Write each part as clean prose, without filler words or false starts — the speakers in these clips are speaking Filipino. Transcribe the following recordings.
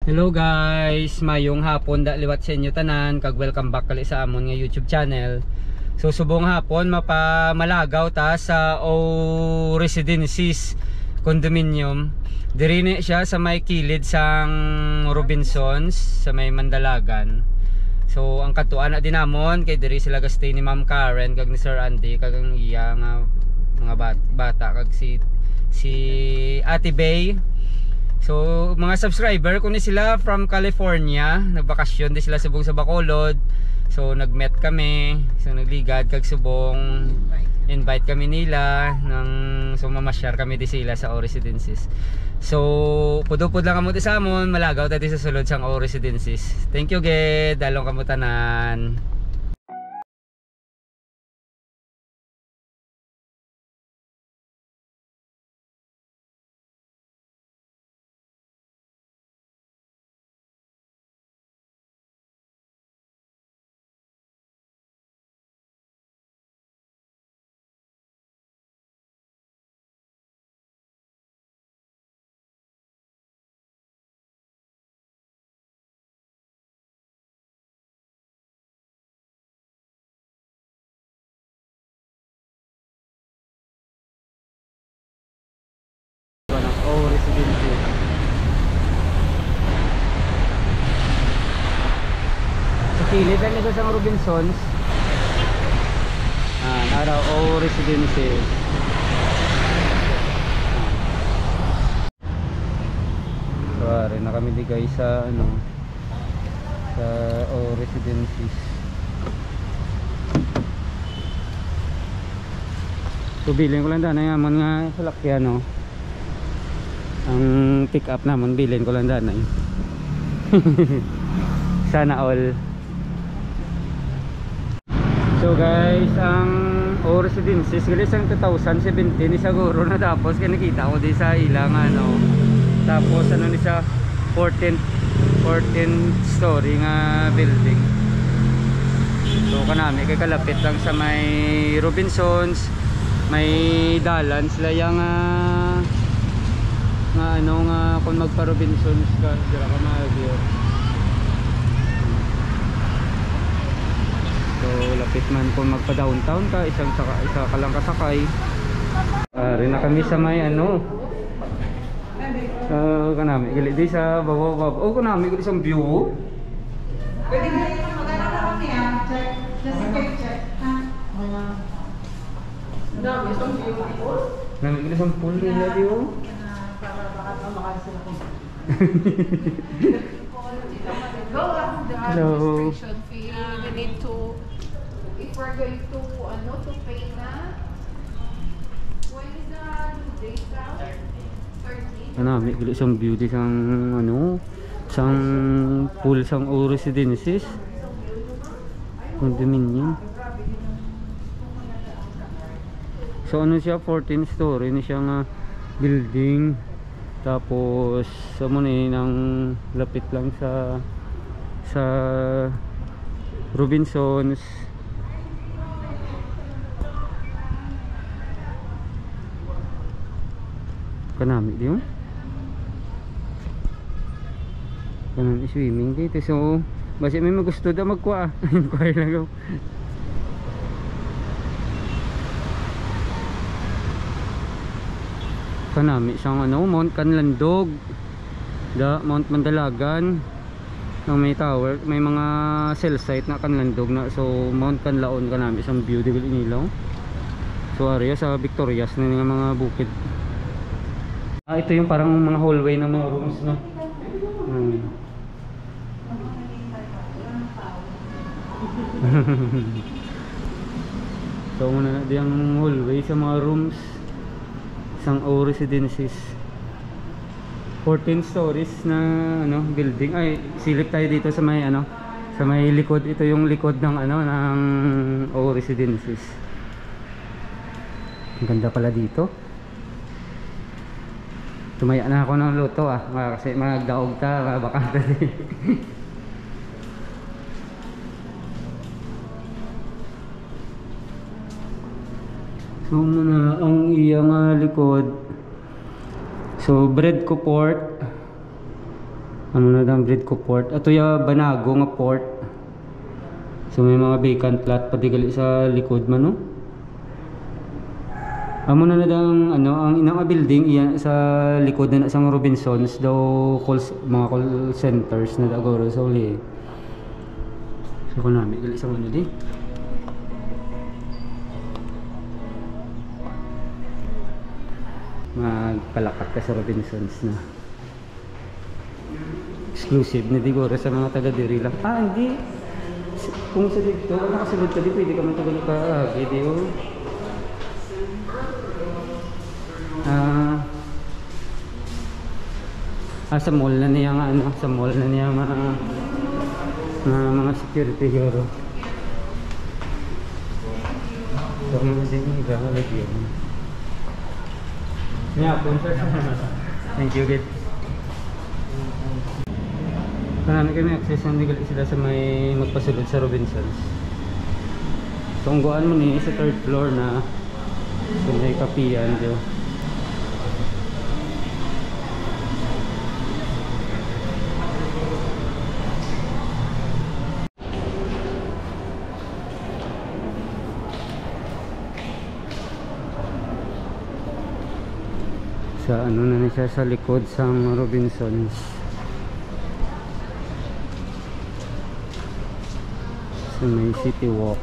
Hello guys, mayong hapon da liwat sa inyo tanan, kag welcome back kali sa amon nga YouTube channel. So subong hapon mapamalagaw ta sa O Residences Condominium. Diri ni siya sa may kilid sang Robinsons sa may Mandalagan. So ang katuan na dinamon kay diri sila gastay ni Ma'am Karen kag ni Sir Andy kag ang iya nga mga bata kag si Ate Bay. So mga subscriber ko ni sila from California, nagbakasyon din sila subong sa Bacolod. So nagmet kami, so nagligad kag subong invite kami nila nang so mamasyar kami di sila sa O Residences. So pudupod lang kamo ti sa amon, malagaw ta di sa sulod sang O Residences. Thank you gid, dalong kamo tanan. O Residences. Sa kilid lang nito sa Robinsons. Naraw O Residences. So rin na kami di guys sa sa O Residences. So bilhin ko lang daan na yaman nga salakyan ang pick up naman bilhin ko lang daan sana all. So guys, ang O Residences galing sang 2017 ni siguro na tapos kaya nakita ko di sa ilang tapos ni sa 14 story nga building. So kanami kay kalapit lang sa may Robinsons, may dalan sila yang nga kung magpa Robinsons ka dira ka mag-view. So lapit man kung magpa downtown ka, isa ka lang kasakay. Rin na kami sa may kanami gali di sa baba. Kanami gali sa view. Pwede nga yung maganda kami check. Just check. Dami isang view. Nami gali sa pool nila view. Para baka makakas sila kung go up the registration fee. We need to, if we're going to to pay na, when is the due date now? 13? Kanami gali sa view di sang sang pool sang O Residences condominium. So siya 14 story ni siya nga building. Tapos nang lapit lang sa Robinsons. Kanami di mo kanan swimming dito. So basta may magusto da magkuha inquire lang ako. Kanami siyang Mount Canlandog da Mount Mandalagan nang may tower, may mga cell site na Canlandog na. So Mount Canlaon kanami siyang beautiful inilaw. So area sa Victorias na nga mga bukid. Ito yung parang mga hallway ng mga rooms So muna na diyang hallway sa mga rooms sang O Residences. 14 stories na building. Ay silip tayo dito sa may sa may likod. Ito yung likod ng ng O Residences. Ang ganda pala dito. Tumaya na ako ng luto kasi magdaog ta baka So muna ang iyang likod. So bread ko port Ano na dang breed ko port. Ato ya Banago nga port. So may mga vacant lot pati gali sa likod man no. Amo na dang ano ang inang building iya sa likod na sa Robinsons daw mga call centers na dagoro sa uli. So ko nami gali sa ano di. Magpalakat ka sa Robinsons na. Exclusive na digoro sa mga taga diri lang. Ah, hindi. Kung sa dito, nakasunod ka di, pwede ka man tagal ka video. Sa mall na niya nga ano, sa mall na niya mga security garo. So, mga din nga lagyan. Yeah, sponsor. Thank you, good. Marami kami access na nigali sila sa may magpasulod sa Robinsons. So, ang guaan mo ni sa 3rd floor na so, may kapiyan dyo. Sa ano na siya sa likod sa Robinsons. Sa may City Walk.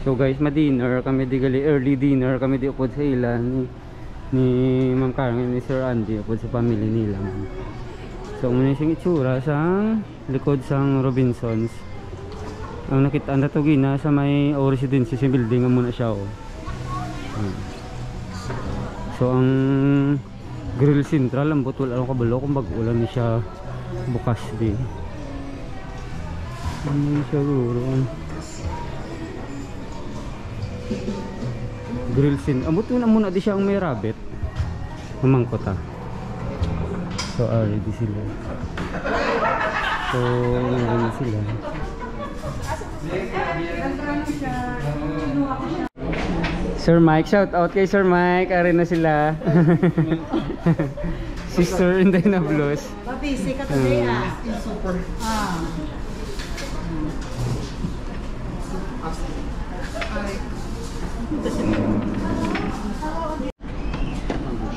So guys, ma-dinner kami digali, early dinner kami di upod sa ilan ni Ma'am Karen ni Sir Andy upod sa family nila. So muna siyang itsura sa likod sang Robinsons. Ang nakita na to gina sa may residency sa building muna siya oh. So ang grill central ang butol ano kabalo kung bag-ulan ni siya bukas di. Ano siya guro? Grill sin. Amot na muna di siya ang may rabbit. Mamangkot ha. So ready sila. So ready sila. Sir Mike, shout out kay Sir Mike. Ari na sila. Sister Inday na Blues. Busy ka today super.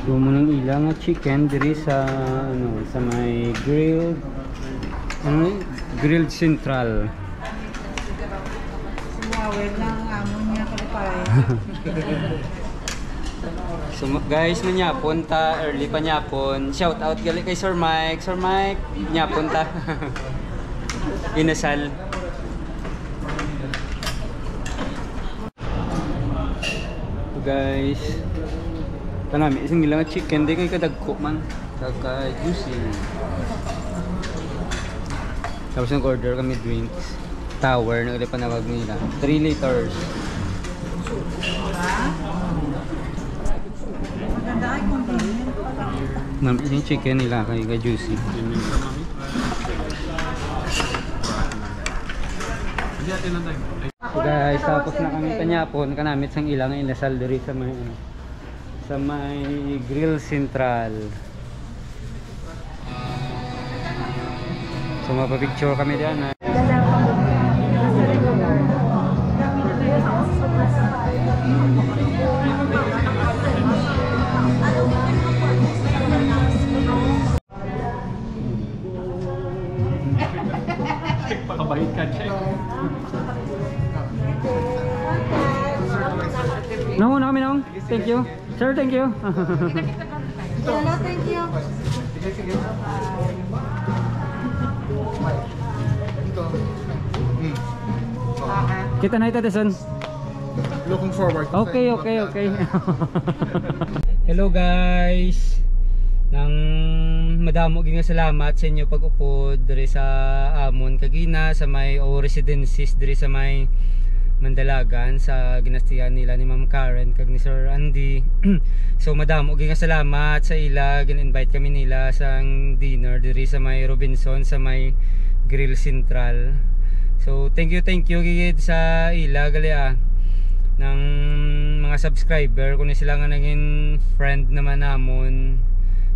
So munang ilang chicken diri sa ano sa may grilled grilled central. Sumawid lang amon niya kalipay. So guys, manyapon ta early pa nyapon. Shout out gali kay Sir Mike. Sir Mike, nyapon ta. Inasal. So guys, tanami isang ilang chicken di kay kadagko man kaka juicy. Tapos nag-order kami drinks. Tower na ulit panawag nila. 3 liters. Maganda ay convenient pala. Yung chicken nila kay juicy. So guys, tapos na kami tanyapon kanamit sang ilang inasal diri sa may grill central. So mapapicture kami diyan. Pakabait ka, check. Nung na kami nung. Thank you. Sir, thank you. Hello, thank you. Kita na ito, Deson. Looking forward. Okay. Hello guys. nang madamo gyud nga salamat sa inyo pag-upod diri sa amon kagina sa may residences diri sa may Mandalagan sa ginastihan nila ni Ma'am Karen kag ni Sir Andy. So madamo gyud nga salamat sa ila, gin-invite kami nila sa dinner diri sa may Robinson sa may Grill Central. So thank you gid sa ila gali ng mga subscriber kuno sila nga naging friend naman namon.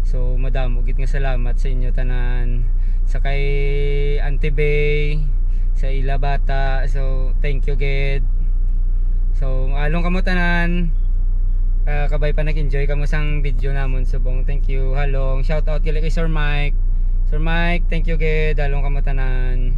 So madamo gid nga salamat sa inyo tanan, sa kay Auntie Bay, sa ila bata. So thank you gid. So along kamo tanan, kabay pa nag-enjoy kamo sang video namon subong. Thank you halong, shout out kay Sir Mike. Sir Mike, thank you gid, along kamo tanan.